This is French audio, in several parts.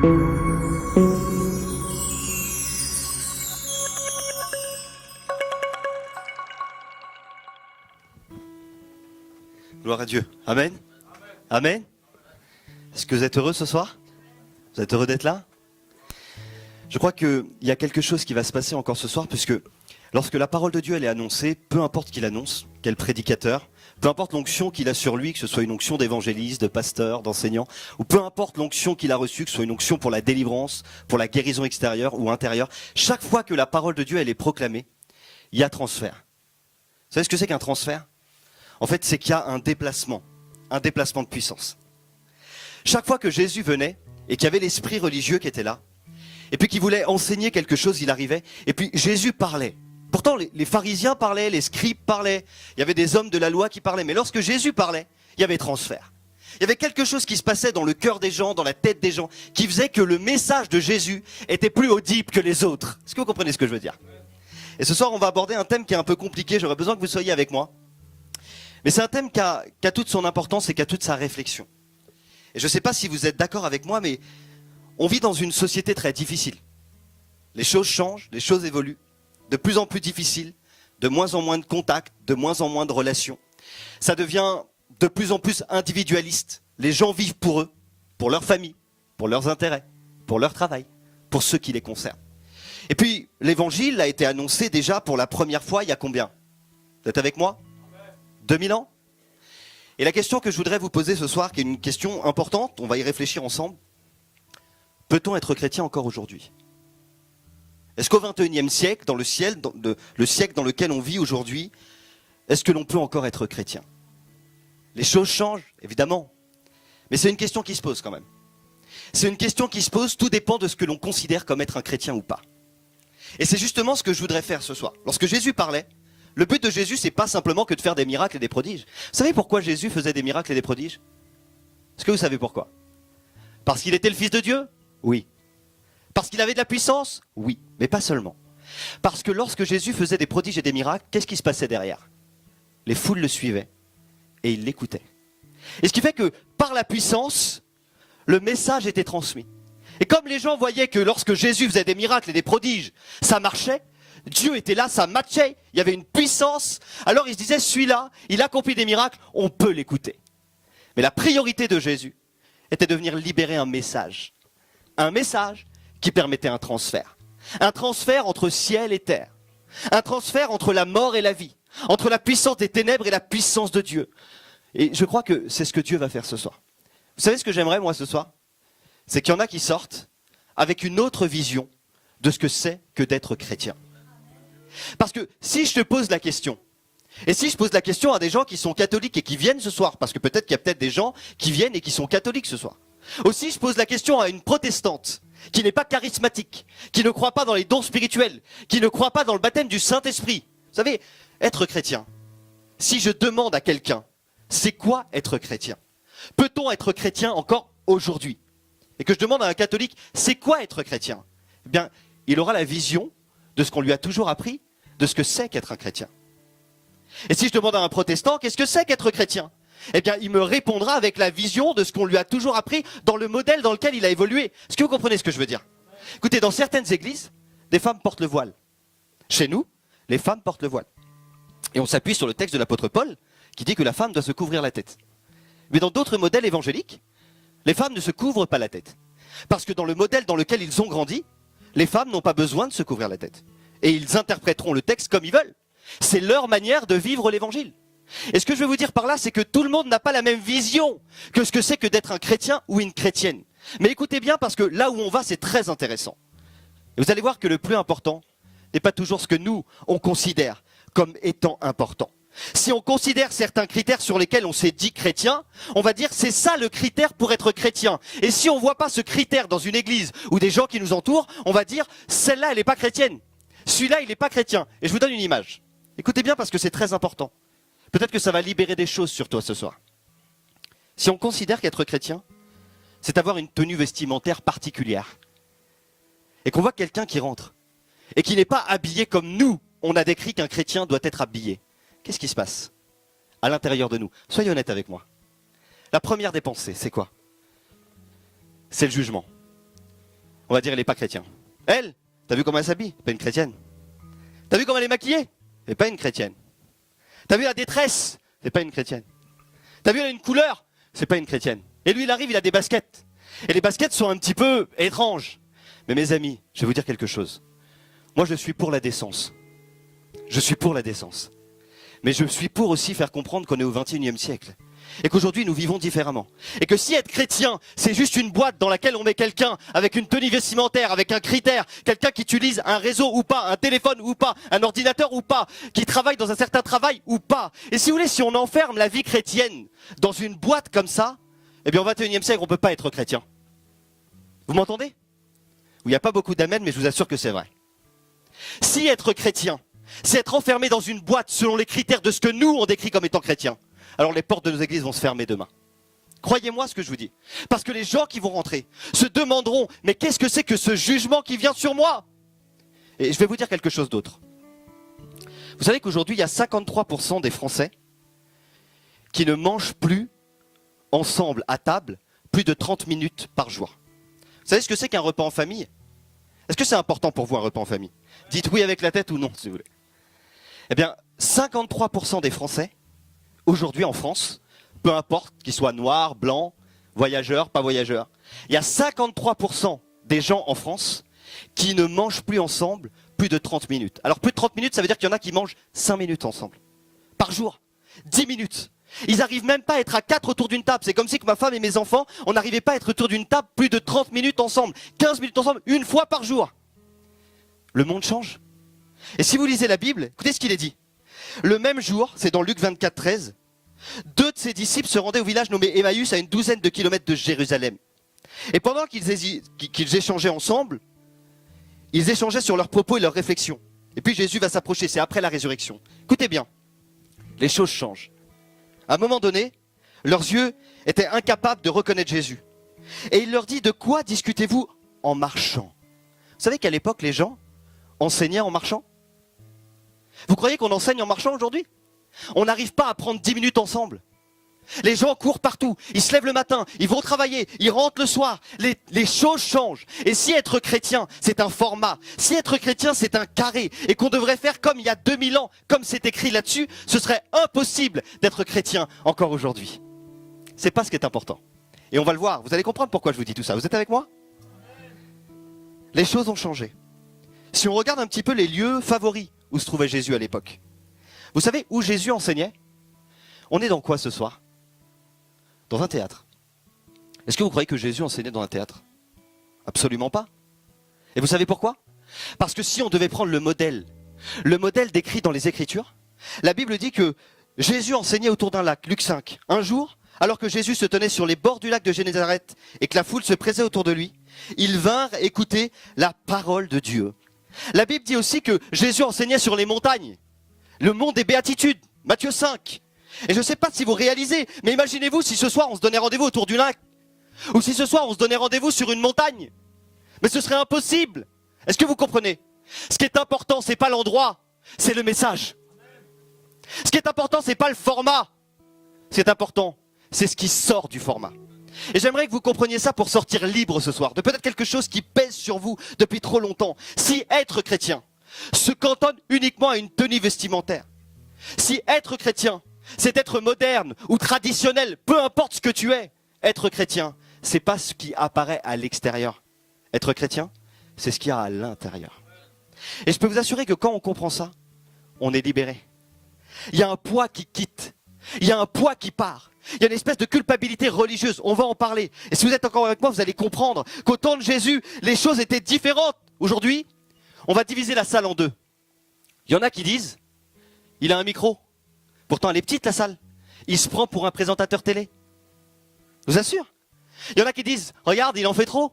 Gloire à Dieu. Amen. Amen. Est-ce que vous êtes heureux ce soir? Vous êtes heureux d'être là? Je crois qu'il y a quelque chose qui va se passer encore ce soir, puisque lorsque la parole de Dieu elle est annoncée, peu importe qu'il annonce, quel prédicateur, peu importe l'onction qu'il a sur lui, que ce soit une onction d'évangéliste, de pasteur, d'enseignant, ou peu importe l'onction qu'il a reçue, que ce soit une onction pour la délivrance, pour la guérison extérieure ou intérieure, chaque fois que la parole de Dieu elle est proclamée, il y a transfert. Vous savez ce que c'est qu'un transfert? En fait, c'est qu'il y a un déplacement de puissance. Chaque fois que Jésus venait et qu'il y avait l'esprit religieux qui était là, et puis qu'il voulait enseigner quelque chose, il arrivait, et puis Jésus parlait. Pourtant, les pharisiens parlaient, les scribes parlaient, il y avait des hommes de la loi qui parlaient, mais lorsque Jésus parlait, il y avait transfert. Il y avait quelque chose qui se passait dans le cœur des gens, dans la tête des gens, qui faisait que le message de Jésus était plus audible que les autres. Est-ce que vous comprenez ce que je veux dire? Et ce soir, on va aborder un thème qui est un peu compliqué, j'aurais besoin que vous soyez avec moi. Mais c'est un thème qui a toute son importance et qui a toute sa réflexion. Et je ne sais pas si vous êtes d'accord avec moi, mais on vit dans une société très difficile. Les choses changent, les choses évoluent, de plus en plus difficiles, de moins en moins de contacts, de moins en moins de relations. Ça devient de plus en plus individualiste. Les gens vivent pour eux, pour leur famille, pour leurs intérêts, pour leur travail, pour ceux qui les concernent. Et puis, l'évangile a été annoncé déjà pour la première fois il y a combien? Vous êtes avec moi? 2000 ans? Et la question que je voudrais vous poser ce soir, qui est une question importante, on va y réfléchir ensemble. Peut-on être chrétien encore aujourd'hui? Est-ce qu'au XXIe siècle, dans le siècle dans lequel on vit aujourd'hui, est-ce que l'on peut encore être chrétien? Les choses changent, évidemment. Mais c'est une question qui se pose quand même. C'est une question qui se pose, tout dépend de ce que l'on considère comme être un chrétien ou pas. Et c'est justement ce que je voudrais faire ce soir. Lorsque Jésus parlait, le but de Jésus, c'est pas simplement que de faire des miracles et des prodiges. Vous savez pourquoi Jésus faisait des miracles et des prodiges? Est-ce que vous savez pourquoi? Parce qu'il était le Fils de Dieu? Oui. Parce qu'il avait de la puissance? Oui. Mais pas seulement. Parce que lorsque Jésus faisait des prodiges et des miracles, qu'est-ce qui se passait derrière? Les foules le suivaient et ils l'écoutaient. Et ce qui fait que par la puissance, le message était transmis. Et comme les gens voyaient que lorsque Jésus faisait des miracles et des prodiges, ça marchait, Dieu était là, ça matchait, il y avait une puissance. Alors ils se disaient, celui-là, il accomplit des miracles, on peut l'écouter. Mais la priorité de Jésus était de venir libérer un message. Un message qui permettait un transfert. Un transfert entre ciel et terre. Un transfert entre la mort et la vie. Entre la puissance des ténèbres et la puissance de Dieu. Et je crois que c'est ce que Dieu va faire ce soir. Vous savez ce que j'aimerais moi ce soir? C'est qu'il y en a qui sortent avec une autre vision de ce que c'est que d'être chrétien. Parce que si je te pose la question, et si je pose la question à des gens qui sont catholiques et qui viennent ce soir, parce que peut-être qu'il y a peut-être des gens qui viennent et qui sont catholiques ce soir. Aussi, je pose la question à une protestante qui n'est pas charismatique, qui ne croit pas dans les dons spirituels, qui ne croit pas dans le baptême du Saint-Esprit. Vous savez, être chrétien, si je demande à quelqu'un, c'est quoi être chrétien? Peut-on être chrétien encore aujourd'hui? Et que je demande à un catholique, c'est quoi être chrétien? Eh bien, il aura la vision de ce qu'on lui a toujours appris, de ce que c'est qu'être un chrétien. Et si je demande à un protestant, qu'est-ce que c'est qu'être chrétien? Eh bien, il me répondra avec la vision de ce qu'on lui a toujours appris dans le modèle dans lequel il a évolué. Est-ce que vous comprenez ce que je veux dire? Écoutez, dans certaines églises, des femmes portent le voile. Chez nous, les femmes portent le voile. Et on s'appuie sur le texte de l'apôtre Paul, qui dit que la femme doit se couvrir la tête. Mais dans d'autres modèles évangéliques, les femmes ne se couvrent pas la tête. Parce que dans le modèle dans lequel ils ont grandi, les femmes n'ont pas besoin de se couvrir la tête. Et ils interpréteront le texte comme ils veulent. C'est leur manière de vivre l'évangile. Et ce que je veux vous dire par là, c'est que tout le monde n'a pas la même vision que ce que c'est que d'être un chrétien ou une chrétienne. Mais écoutez bien, parce que là où on va, c'est très intéressant. Et vous allez voir que le plus important n'est pas toujours ce que nous, on considère comme étant important. Si on considère certains critères sur lesquels on s'est dit chrétien, on va dire c'est ça le critère pour être chrétien. Et si on ne voit pas ce critère dans une église ou des gens qui nous entourent, on va dire celle-là elle n'est pas chrétienne. Celui-là il n'est pas chrétien. Et je vous donne une image. Écoutez bien parce que c'est très important. Peut-être que ça va libérer des choses sur toi ce soir. Si on considère qu'être chrétien, c'est avoir une tenue vestimentaire particulière, et qu'on voit quelqu'un qui rentre, et qui n'est pas habillé comme nous, on a décrit qu'un chrétien doit être habillé, qu'est-ce qui se passe à l'intérieur de nous? Soyez honnête avec moi. La première des pensées, c'est quoi? C'est le jugement. On va dire, elle n'est pas chrétienne. Elle, t'as vu comment elle s'habille? Pas une chrétienne. T'as vu comment elle est maquillée? C'est pas une chrétienne. T'as vu la détresse? C'est pas une chrétienne. T'as vu elle a une couleur? C'est pas une chrétienne. Et lui, il arrive, il a des baskets. Et les baskets sont un petit peu étranges. Mais mes amis, je vais vous dire quelque chose. Moi, je suis pour la décence. Je suis pour la décence. Mais je suis pour aussi faire comprendre qu'on est au XXIe siècle. Et qu'aujourd'hui, nous vivons différemment. Et que si être chrétien, c'est juste une boîte dans laquelle on met quelqu'un avec une tenue vestimentaire, avec un critère, quelqu'un qui utilise un réseau ou pas, un téléphone ou pas, un ordinateur ou pas, qui travaille dans un certain travail ou pas. Et si vous voulez, si on enferme la vie chrétienne dans une boîte comme ça, eh bien au XXIe siècle, on ne peut pas être chrétien. Vous m'entendez? Il n'y a pas beaucoup d'amen, mais je vous assure que c'est vrai. Si être chrétien, c'est être enfermé dans une boîte selon les critères de ce que nous, on décrit comme étant chrétien, alors les portes de nos églises vont se fermer demain. Croyez-moi ce que je vous dis. Parce que les gens qui vont rentrer se demanderont, mais qu'est-ce que c'est que ce jugement qui vient sur moi? Et je vais vous dire quelque chose d'autre. Vous savez qu'aujourd'hui, il y a 53% des Français qui ne mangent plus ensemble à table plus de 30 minutes par jour. Vous savez ce que c'est qu'un repas en famille? Est-ce que c'est important pour vous un repas en famille? Dites oui avec la tête ou non, si vous voulez. Eh bien, 53% des Français, aujourd'hui en France, peu importe qu'ils soient noirs, blancs, voyageurs, pas voyageurs, il y a 53% des gens en France qui ne mangent plus ensemble plus de 30 minutes. Alors plus de 30 minutes, ça veut dire qu'il y en a qui mangent 5 minutes ensemble. Par jour, 10 minutes. Ils n'arrivent même pas à être à 4 autour d'une table. C'est comme si que ma femme et mes enfants, on n'arrivait pas à être autour d'une table plus de 30 minutes ensemble, 15 minutes ensemble, une fois par jour. Le monde change. Et si vous lisez la Bible, écoutez ce qu'il est dit. Le même jour, c'est dans Luc 24, 13, 2 de ses disciples se rendaient au village nommé Emmaüs à une douzaine de kilomètres de Jérusalem. Et pendant qu'ils échangeaient ensemble, ils échangeaient sur leurs propos et leurs réflexions. Et puis Jésus va s'approcher, c'est après la résurrection. Écoutez bien, les choses changent. À un moment donné, leurs yeux étaient incapables de reconnaître Jésus. Et il leur dit, de quoi discutez-vous en marchant? Vous savez qu'à l'époque, les gens enseignaient en marchant? Vous croyez qu'on enseigne en marchant aujourd'hui? On n'arrive pas à prendre 10 minutes ensemble. Les gens courent partout, ils se lèvent le matin, ils vont travailler, ils rentrent le soir. Les choses changent. Et si être chrétien, c'est un format, si être chrétien, c'est un carré, et qu'on devrait faire comme il y a 2000 ans, comme c'est écrit là-dessus, ce serait impossible d'être chrétien encore aujourd'hui. C'est pas ce qui est important. Et on va le voir, vous allez comprendre pourquoi je vous dis tout ça. Vous êtes avec moi? Les choses ont changé. Si on regarde un petit peu les lieux favoris où se trouvait Jésus à l'époque, vous savez où Jésus enseignait? On est dans quoi ce soir? Dans un théâtre. Est-ce que vous croyez que Jésus enseignait dans un théâtre? Absolument pas. Et vous savez pourquoi? Parce que si on devait prendre le modèle décrit dans les Écritures, la Bible dit que Jésus enseignait autour d'un lac, Luc 5. Un jour, alors que Jésus se tenait sur les bords du lac de Génézareth et que la foule se pressait autour de lui, ils vinrent écouter la parole de Dieu. La Bible dit aussi que Jésus enseignait sur les montagnes, le mont des béatitudes, Matthieu 5. Et je ne sais pas si vous réalisez, mais imaginez-vous si ce soir on se donnait rendez-vous autour du lac, ou si ce soir on se donnait rendez-vous sur une montagne. Mais ce serait impossible. Est-ce que vous comprenez? Ce qui est important, c'est pas l'endroit, c'est le message. Ce qui est important, c'est pas le format. Ce qui est important, c'est ce qui sort du format. Et j'aimerais que vous compreniez ça pour sortir libre ce soir, de peut-être quelque chose qui pèse sur vous depuis trop longtemps. Si être chrétien se cantonne uniquement à une tenue vestimentaire, si être chrétien, c'est être moderne ou traditionnel, peu importe ce que tu es, être chrétien, c'est pas ce qui apparaît à l'extérieur. Être chrétien, c'est ce qu'il y a à l'intérieur. Et je peux vous assurer que quand on comprend ça, on est libéré. Il y a un poids qui quitte, il y a un poids qui part. Il y a une espèce de culpabilité religieuse, on va en parler. Et si vous êtes encore avec moi, vous allez comprendre qu'au temps de Jésus, les choses étaient différentes. Aujourd'hui, on va diviser la salle en deux. Il y en a qui disent, il a un micro. Pourtant, elle est petite la salle. Il se prend pour un présentateur télé. Je vous assure. Il y en a qui disent, regarde, il en fait trop.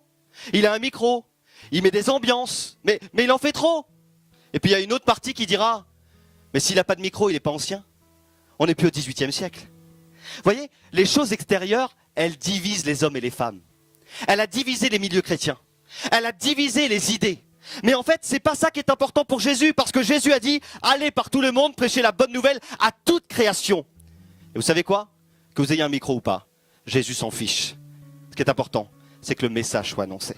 Il a un micro, il met des ambiances, mais il en fait trop. Et puis il y a une autre partie qui dira, mais s'il n'a pas de micro, il n'est pas ancien. On n'est plus au XVIIIe siècle. Vous voyez, les choses extérieures, elles divisent les hommes et les femmes. Elle a divisé les milieux chrétiens. Elle a divisé les idées. Mais en fait, c'est pas ça qui est important pour Jésus, parce que Jésus a dit, allez par tout le monde, prêchez la bonne nouvelle à toute création. Et vous savez quoi? Que vous ayez un micro ou pas, Jésus s'en fiche. Ce qui est important, c'est que le message soit annoncé.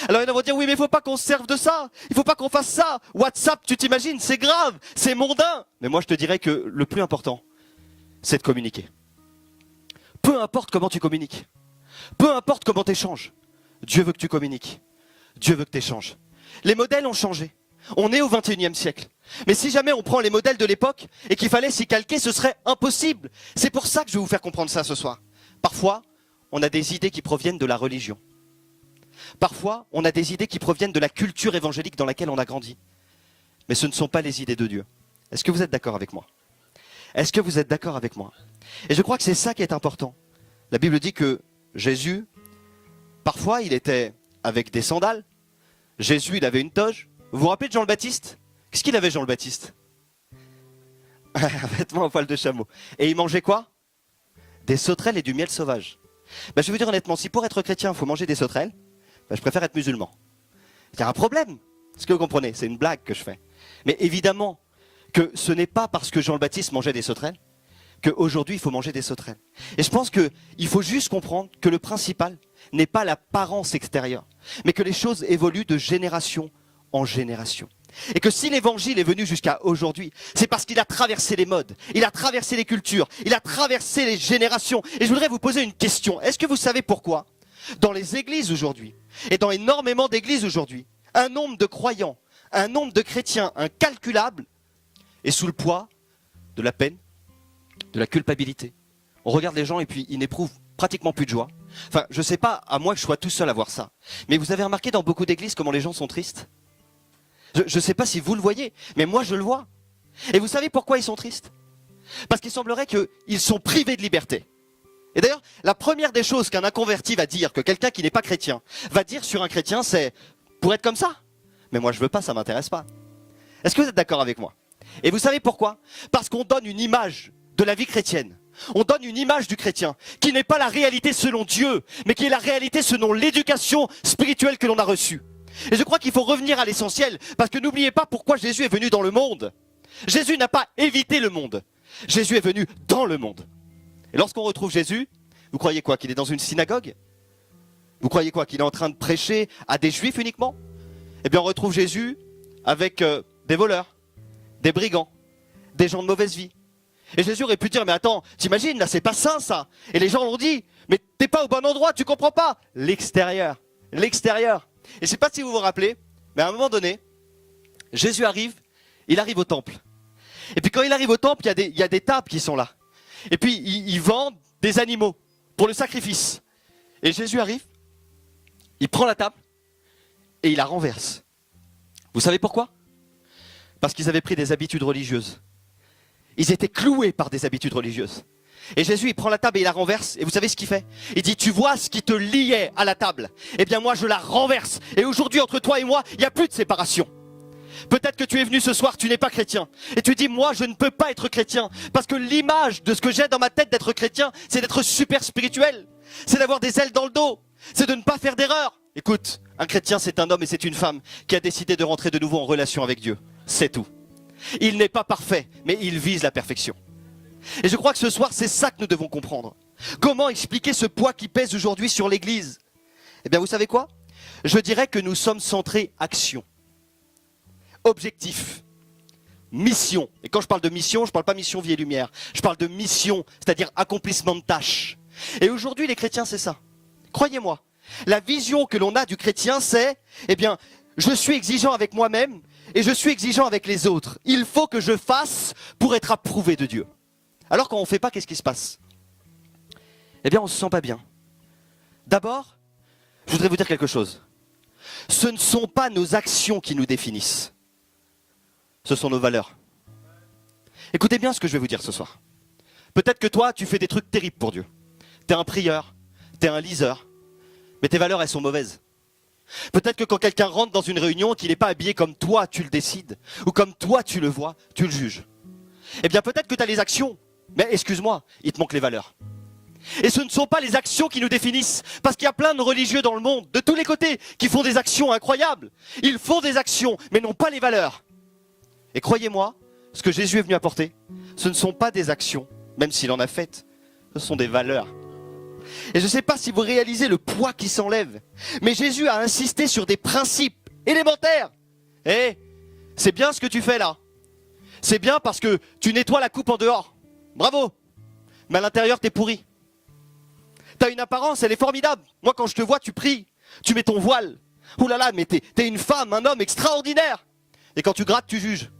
Alors ils vont dire, oui, mais il faut pas qu'on se serve de ça. Il faut pas qu'on fasse ça. WhatsApp, tu t'imagines, c'est grave, c'est mondain. Mais moi, je te dirais que le plus important, c'est de communiquer. Peu importe comment tu communiques. Peu importe comment tu échanges. Dieu veut que tu communiques. Dieu veut que tu échanges. Les modèles ont changé. On est au 21e siècle. Mais si jamais on prend les modèles de l'époque et qu'il fallait s'y calquer, ce serait impossible. C'est pour ça que je vais vous faire comprendre ça ce soir. Parfois, on a des idées qui proviennent de la religion. Parfois, on a des idées qui proviennent de la culture évangélique dans laquelle on a grandi. Mais ce ne sont pas les idées de Dieu. Est-ce que vous êtes d'accord avec moi? Est-ce que vous êtes d'accord avec moi? Et je crois que c'est ça qui est important. La Bible dit que Jésus, parfois, il était avec des sandales. Jésus, il avait une toge. Vous vous rappelez de Jean le Baptiste? Qu'est-ce qu'il avait, Jean le Baptiste? Un vêtement en poil de chameau. Et il mangeait quoi? Des sauterelles et du miel sauvage. Ben, je vais vous dire honnêtement, si pour être chrétien, il faut manger des sauterelles, ben, je préfère être musulman. Il y a un problème. Est-ce que vous comprenez? C'est une blague que je fais. Mais évidemment que ce n'est pas parce que Jean le Baptiste mangeait des sauterelles qu'aujourd'hui il faut manger des sauterelles. Et je pense qu'il faut juste comprendre que le principal n'est pas l'apparence extérieure, mais que les choses évoluent de génération en génération. Et que si l'évangile est venu jusqu'à aujourd'hui, c'est parce qu'il a traversé les modes, il a traversé les cultures, il a traversé les générations. Et je voudrais vous poser une question. Est-ce que vous savez pourquoi, dans les églises aujourd'hui, et dans énormément d'églises aujourd'hui, un nombre de croyants, un nombre de chrétiens incalculable est sous le poids de la peine, de la culpabilité? On regarde les gens et puis ils n'éprouvent pratiquement plus de joie. Enfin, je ne sais pas, à moins que je sois tout seul à voir ça. Mais vous avez remarqué dans beaucoup d'églises comment les gens sont tristes? Je ne sais pas si vous le voyez, mais moi je le vois. Et vous savez pourquoi ils sont tristes? Parce qu'il semblerait qu'ils sont privés de liberté. Et d'ailleurs, la première des choses qu'un inconverti va dire, que quelqu'un qui n'est pas chrétien va dire sur un chrétien, c'est « pour être comme ça ». Mais moi je veux pas, ça m'intéresse pas. Est-ce que vous êtes d'accord avec moi? Et vous savez pourquoi? Parce qu'on donne une image de la vie chrétienne. On donne une image du chrétien qui n'est pas la réalité selon Dieu, mais qui est la réalité selon l'éducation spirituelle que l'on a reçue. Et je crois qu'il faut revenir à l'essentiel, parce que n'oubliez pas pourquoi Jésus est venu dans le monde. Jésus n'a pas évité le monde. Jésus est venu dans le monde. Et lorsqu'on retrouve Jésus, vous croyez quoi? Qu'il est dans une synagogue? Vous croyez quoi? Qu'il est en train de prêcher à des juifs uniquement? Eh bien on retrouve Jésus avec des voleurs, des brigands, des gens de mauvaise vie. Et Jésus aurait pu dire, mais attends, t'imagines, là c'est pas sain ça. Et les gens l'ont dit, mais t'es pas au bon endroit, tu comprends pas. L'extérieur, l'extérieur. Et je sais pas si vous vous rappelez, mais à un moment donné, Jésus arrive, il arrive au temple. Et puis quand il arrive au temple, il y a des tables qui sont là. Et puis ils vendent des animaux pour le sacrifice. Et Jésus arrive, il prend la table et il la renverse. Vous savez pourquoi? Parce qu'ils avaient pris des habitudes religieuses. Ils étaient cloués par des habitudes religieuses. Et Jésus, il prend la table et il la renverse. Et vous savez ce qu'il fait? Il dit, tu vois ce qui te liait à la table? Eh bien moi, je la renverse. Et aujourd'hui, entre toi et moi, il n'y a plus de séparation. Peut-être que tu es venu ce soir, tu n'es pas chrétien. Et tu dis, moi, je ne peux pas être chrétien. Parce que l'image de ce que j'ai dans ma tête d'être chrétien, c'est d'être super spirituel. C'est d'avoir des ailes dans le dos. C'est de ne pas faire d'erreur. Écoute, un chrétien, c'est un homme et c'est une femme qui a décidé de rentrer de nouveau en relation avec Dieu. C'est tout. Il n'est pas parfait, mais il vise la perfection. Et je crois que ce soir, c'est ça que nous devons comprendre. Comment expliquer ce poids qui pèse aujourd'hui sur l'Église? Eh bien, vous savez quoi? Je dirais que nous sommes centrés action, objectif, mission. Et quand je parle de mission, je ne parle pas mission vie et lumière. Je parle de mission, c'est-à-dire accomplissement de tâches. Et aujourd'hui, les chrétiens, c'est ça. Croyez-moi, la vision que l'on a du chrétien, c'est, eh bien, je suis exigeant avec moi-même et je suis exigeant avec les autres. Il faut que je fasse pour être approuvé de Dieu. Alors quand on ne fait pas, qu'est-ce qui se passe? Eh bien, on ne se sent pas bien. D'abord, je voudrais vous dire quelque chose. Ce ne sont pas nos actions qui nous définissent. Ce sont nos valeurs. Écoutez bien ce que je vais vous dire ce soir. Peut-être que toi, tu fais des trucs terribles pour Dieu. Tu es un prieur, tu es un liseur, mais tes valeurs, elles sont mauvaises. Peut-être que quand quelqu'un rentre dans une réunion, qu'il n'est pas habillé comme toi, tu le décides, ou comme toi, tu le vois, tu le juges. Eh bien, peut-être que tu as les actions, mais excuse-moi, il te manque les valeurs. Et ce ne sont pas les actions qui nous définissent, parce qu'il y a plein de religieux dans le monde, de tous les côtés, qui font des actions incroyables. Ils font des actions, mais n'ont pas les valeurs. Et croyez-moi, ce que Jésus est venu apporter, ce ne sont pas des actions, même s'il en a faites, ce sont des valeurs. Et je ne sais pas si vous réalisez le poids qui s'enlève, mais Jésus a insisté sur des principes élémentaires. Eh, c'est bien ce que tu fais là. C'est bien parce que tu nettoies la coupe en dehors. Bravo. Mais à l'intérieur, t'es pourri. T'as une apparence, elle est formidable. Moi, quand je te vois, tu pries. Tu mets ton voile. Ouh là là, mais t'es une femme, un homme extraordinaire. Et quand tu grattes, tu juges.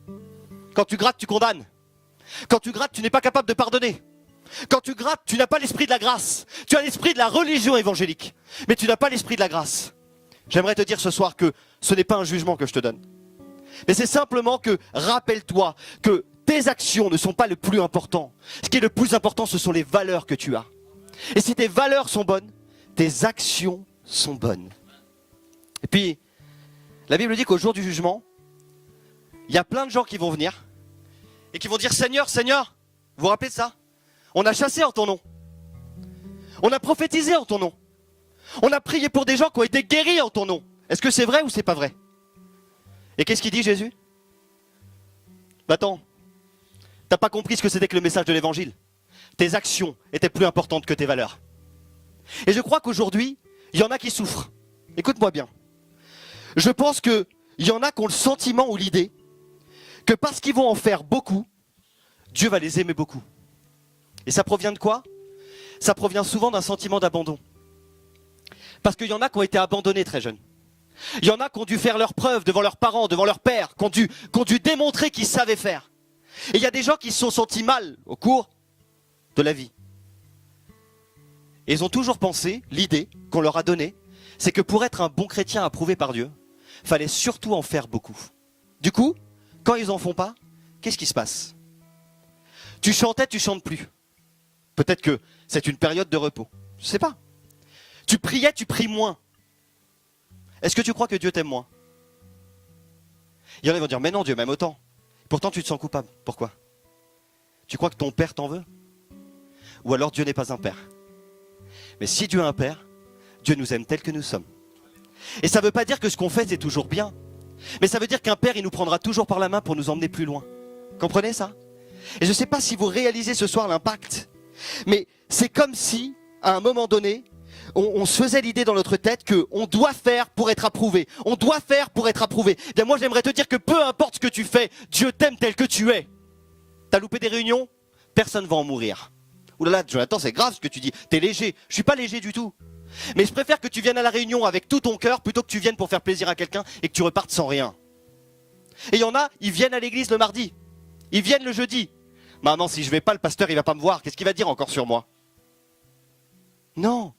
Quand tu grattes, tu condamnes. Quand tu grattes, tu n'es pas capable de pardonner. Quand tu grattes, tu n'as pas l'esprit de la grâce. Tu as l'esprit de la religion évangélique. Mais tu n'as pas l'esprit de la grâce. J'aimerais te dire ce soir que ce n'est pas un jugement que je te donne. Mais c'est simplement que, rappelle-toi que tes actions ne sont pas le plus important. Ce qui est le plus important, ce sont les valeurs que tu as. Et si tes valeurs sont bonnes, tes actions sont bonnes. Et puis, la Bible dit qu'au jour du jugement, il y a plein de gens qui vont venir et qui vont dire « Seigneur, Seigneur », vous vous rappelez de ça? On a chassé en ton nom. On a prophétisé en ton nom. On a prié pour des gens qui ont été guéris en ton nom. Est-ce que c'est vrai ou c'est pas vrai? Et qu'est-ce qu'il dit Jésus? Attends, t'as pas compris ce que c'était que le message de l'évangile. Tes actions étaient plus importantes que tes valeurs. Et je crois qu'aujourd'hui, il y en a qui souffrent. Écoute-moi bien. Je pense qu'il y en a qui ont le sentiment ou l'idée que parce qu'ils vont en faire beaucoup, Dieu va les aimer beaucoup. Et ça provient de quoi? Ça provient souvent d'un sentiment d'abandon. Parce qu'il y en a qui ont été abandonnés très jeunes. Il y en a qui ont dû faire leurs preuves devant leurs parents, devant leurs pères, qui ont dû démontrer qu'ils savaient faire. Et il y a des gens qui se sont sentis mal au cours de la vie. Et ils ont toujours pensé, l'idée qu'on leur a donnée, c'est que pour être un bon chrétien approuvé par Dieu, il fallait surtout en faire beaucoup. Du coup, quand ils n'en font pas, qu'est-ce qui se passe? Tu chantais, tu chantes plus. Peut-être que c'est une période de repos. Je ne sais pas. Tu priais, tu pries moins. Est-ce que tu crois que Dieu t'aime moins? Il y en a qui vont dire, mais non, Dieu m'aime autant. Pourtant, tu te sens coupable. Pourquoi? Tu crois que ton père t'en veut? Ou alors Dieu n'est pas un père? Mais si Dieu est un père, Dieu nous aime tel que nous sommes. Et ça ne veut pas dire que ce qu'on fait, c'est toujours bien. Mais ça veut dire qu'un père, il nous prendra toujours par la main pour nous emmener plus loin. Comprenez ça? Et je ne sais pas si vous réalisez ce soir l'impact. Mais c'est comme si, à un moment donné, on se faisait l'idée dans notre tête qu'on doit faire pour être approuvé. On doit faire pour être approuvé. Eh bien moi j'aimerais te dire que peu importe ce que tu fais, Dieu t'aime tel que tu es. T'as loupé des réunions? Personne ne va en mourir. Ouh là là, Jonathan, c'est grave ce que tu dis. T'es léger. Je suis pas léger du tout. Mais je préfère que tu viennes à la réunion avec tout ton cœur plutôt que tu viennes pour faire plaisir à quelqu'un et que tu repartes sans rien. Et il y en a, ils viennent à l'église le mardi. Ils viennent le jeudi. Maman, si je vais pas, le pasteur, il va pas me voir. Qu'est-ce qu'il va dire encore sur moi? Non.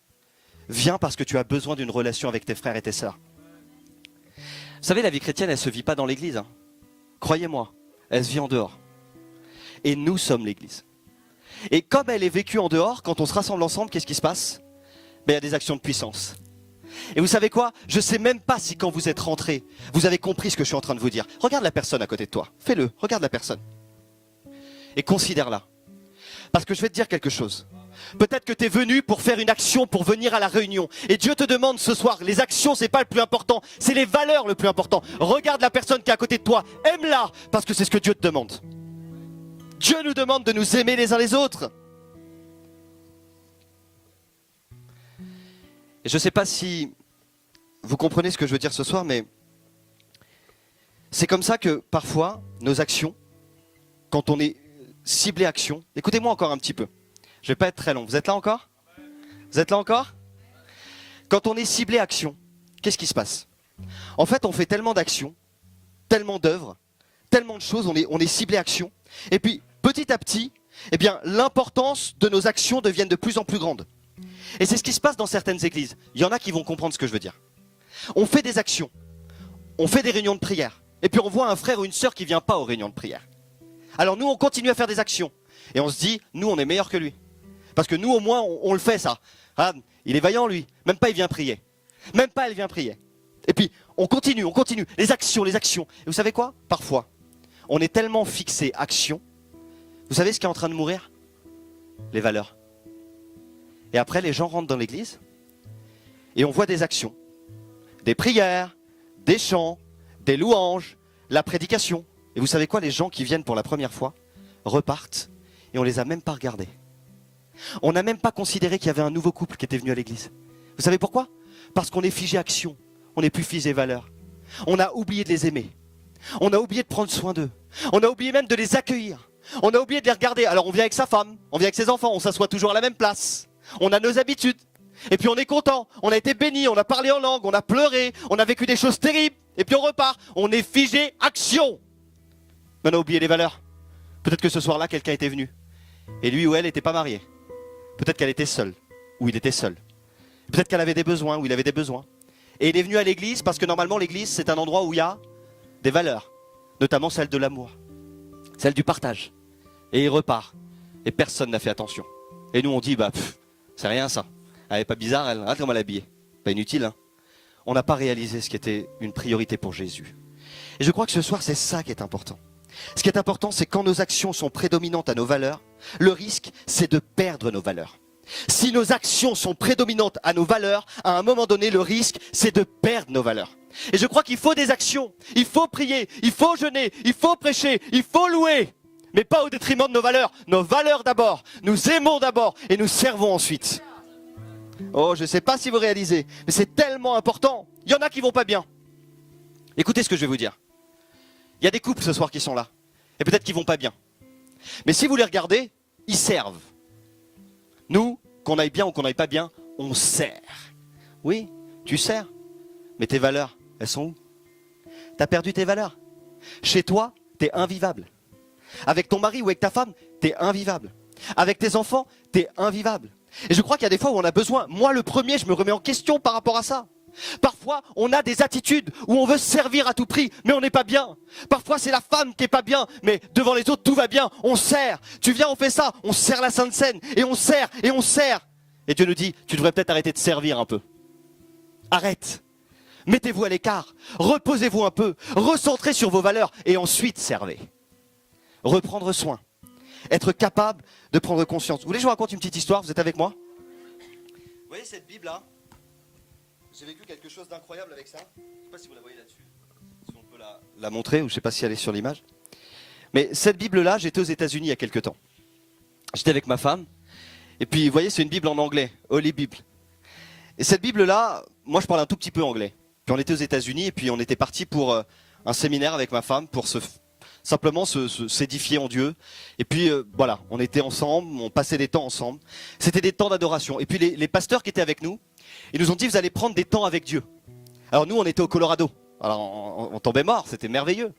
Viens parce que tu as besoin d'une relation avec tes frères et tes sœurs. Vous savez, la vie chrétienne, elle se vit pas dans l'église. Hein. Croyez-moi, elle se vit en dehors. Et nous sommes l'église. Et comme elle est vécue en dehors, quand on se rassemble ensemble, qu'est-ce qui se passe? Ben, il y a des actions de puissance. Et vous savez quoi? Je ne sais même pas si quand vous êtes rentrés, vous avez compris ce que je suis en train de vous dire. Regarde la personne à côté de toi. Fais-le. Regarde la personne. Et considère-la. Parce que je vais te dire quelque chose. Peut-être que tu es venu pour faire une action, pour venir à la réunion. Et Dieu te demande ce soir, les actions, c'est pas le plus important, c'est les valeurs le plus important. Regarde la personne qui est à côté de toi, aime-la, parce que c'est ce que Dieu te demande. Dieu nous demande de nous aimer les uns les autres. Et je ne sais pas si vous comprenez ce que je veux dire ce soir, mais c'est comme ça que parfois, nos actions, quand on est ciblé action, écoutez-moi encore un petit peu. Je ne vais pas être très long. Vous êtes là encore? Vous êtes là encore? Quand on est ciblé action, qu'est-ce qui se passe? En fait, on fait tellement d'actions, tellement d'œuvres, tellement de choses, on est ciblé action. Et puis, petit à petit, eh bien, l'importance de nos actions devient de plus en plus grande. Et c'est ce qui se passe dans certaines églises. Il y en a qui vont comprendre ce que je veux dire. On fait des actions, on fait des réunions de prière, et puis on voit un frère ou une sœur qui ne vient pas aux réunions de prière. Alors nous, on continue à faire des actions, et on se dit, nous, on est meilleur que lui. Parce que nous, au moins, on le fait, ça. Ah, il est vaillant, lui. Même pas, il vient prier. Même pas, elle vient prier. Et puis, on continue. Les actions, les actions. Et vous savez quoi? Parfois, on est tellement fixé action. Vous savez ce qui est en train de mourir? Les valeurs. Et après, les gens rentrent dans l'église et on voit des actions. Des prières, des chants, des louanges, la prédication. Et vous savez quoi? Les gens qui viennent pour la première fois repartent et on les a même pas regardés. On n'a même pas considéré qu'il y avait un nouveau couple qui était venu à l'église. Vous savez pourquoi? Parce qu'on est figé action, on n'est plus figé valeur. On a oublié de les aimer. On a oublié de prendre soin d'eux. On a oublié même de les accueillir. On a oublié de les regarder. Alors on vient avec sa femme, on vient avec ses enfants, on s'assoit toujours à la même place. On a nos habitudes. Et puis on est content, on a été béni, on a parlé en langue, on a pleuré, on a vécu des choses terribles. Et puis on repart. On est figé action. Mais on a oublié les valeurs. Peut-être que ce soir-là, quelqu'un était venu. Et lui ou elle n'était pas marié. Peut-être qu'elle était seule, ou il était seul. Peut-être qu'elle avait des besoins, ou il avait des besoins. Et il est venu à l'église parce que normalement l'église c'est un endroit où il y a des valeurs. Notamment celle de l'amour. Celle du partage. Et il repart. Et personne n'a fait attention. Et nous on dit, c'est rien ça. Elle n'est pas bizarre, elle. Regarde comment elle est habillée. Pas inutile, hein. On n'a pas réalisé ce qui était une priorité pour Jésus. Et je crois que ce soir c'est ça qui est important. Ce qui est important, c'est quand nos actions sont prédominantes à nos valeurs, le risque, c'est de perdre nos valeurs. Si nos actions sont prédominantes à nos valeurs, à un moment donné, le risque, c'est de perdre nos valeurs. Et je crois qu'il faut des actions, il faut prier, il faut jeûner, il faut prêcher, il faut louer, mais pas au détriment de nos valeurs. Nos valeurs d'abord, nous aimons d'abord et nous servons ensuite. Oh, je ne sais pas si vous réalisez, mais c'est tellement important. Il y en a qui vont pas bien. Écoutez ce que je vais vous dire. Il y a des couples ce soir qui sont là. Et peut-être qu'ils vont pas bien. Mais si vous les regardez, ils servent. Nous, qu'on aille bien ou qu'on aille pas bien, on sert. Oui, tu sers. Mais tes valeurs, elles sont où? T'as perdu tes valeurs. Chez toi, t'es invivable. Avec ton mari ou avec ta femme, t'es invivable. Avec tes enfants, t'es invivable. Et je crois qu'il y a des fois où on a besoin, moi le premier, je me remets en question par rapport à ça. Parfois, on a des attitudes où on veut servir à tout prix, mais on n'est pas bien. Parfois, c'est la femme qui est pas bien, mais devant les autres, tout va bien. On sert. Tu viens, on fait ça. On sert la Sainte Seine. Et on sert, et on sert. Et Dieu nous dit, tu devrais peut-être arrêter de servir un peu. Arrête. Mettez-vous à l'écart. Reposez-vous un peu. Recentrez sur vos valeurs. Et ensuite, servez. Reprendre soin. Être capable de prendre conscience. Vous voulez que je vous raconte une petite histoire? Vous êtes avec moi? Vous voyez cette Bible-là? J'ai vécu quelque chose d'incroyable avec ça. Je ne sais pas si vous la voyez là-dessus. Si on peut la montrer, ou je ne sais pas si elle est sur l'image. Mais cette Bible-là, j'étais aux États-Unis il y a quelques temps. J'étais avec ma femme. Et puis, vous voyez, c'est une Bible en anglais. Holy Bible. Et cette Bible-là, moi, je parle un tout petit peu anglais. Puis on était aux États-Unis et puis on était parti pour un séminaire avec ma femme pour simplement s'édifier en Dieu. Et puis, voilà, on était ensemble, on passait des temps ensemble. C'était des temps d'adoration. Et puis, les pasteurs qui étaient avec nous, ils nous ont dit, vous allez prendre des temps avec Dieu. Alors nous, on était au Colorado. Alors on tombait mort, c'était merveilleux.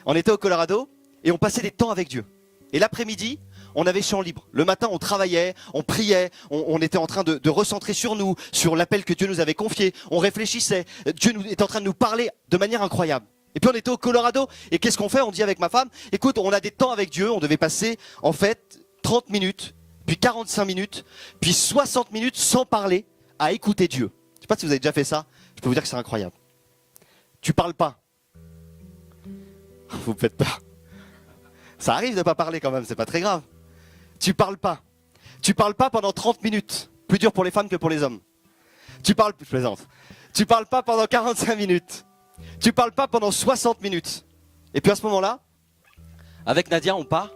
On était au Colorado et on passait des temps avec Dieu. Et l'après-midi, on avait champ libre. Le matin, on travaillait, on priait, on était en train de recentrer sur nous, sur l'appel que Dieu nous avait confié. On réfléchissait. Dieu était en train de nous parler de manière incroyable. Et puis on était au Colorado. Et qu'est-ce qu'on fait? On dit avec ma femme, écoute, on a des temps avec Dieu. On devait passer, en fait, 30 minutes, puis 45 minutes, puis 60 minutes sans parler, à écouter Dieu. Je ne sais pas si vous avez déjà fait ça. Je peux vous dire que c'est incroyable. Tu parles pas. Vous me faites peur. Ça arrive de ne pas parler quand même, c'est pas très grave. Tu parles pas. Tu parles pas pendant 30 minutes. Plus dur pour les femmes que pour les hommes. Je plaisante. Tu parles pas pendant 45 minutes. Tu parles pas pendant 60 minutes. Et puis à ce moment-là, avec Nadia, on part.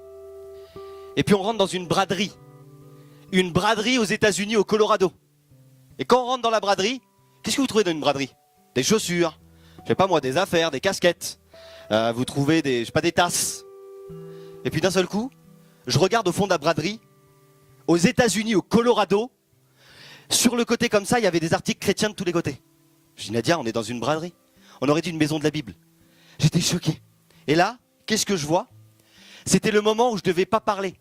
Et puis on rentre dans une braderie. Une braderie aux États-Unis, au Colorado. Et quand on rentre dans la braderie, qu'est-ce que vous trouvez dans une braderie? Des chaussures, je sais pas moi, des affaires, des casquettes. Vous trouvez des tasses. Et puis d'un seul coup, je regarde au fond de la braderie, aux États-Unis, au Colorado, sur le côté comme ça, il y avait des articles chrétiens de tous les côtés. Je dis, Nadia, on est dans une braderie. On aurait dit une maison de la Bible. J'étais choqué. Et là, qu'est-ce que je vois? C'était le moment où je ne devais pas parler.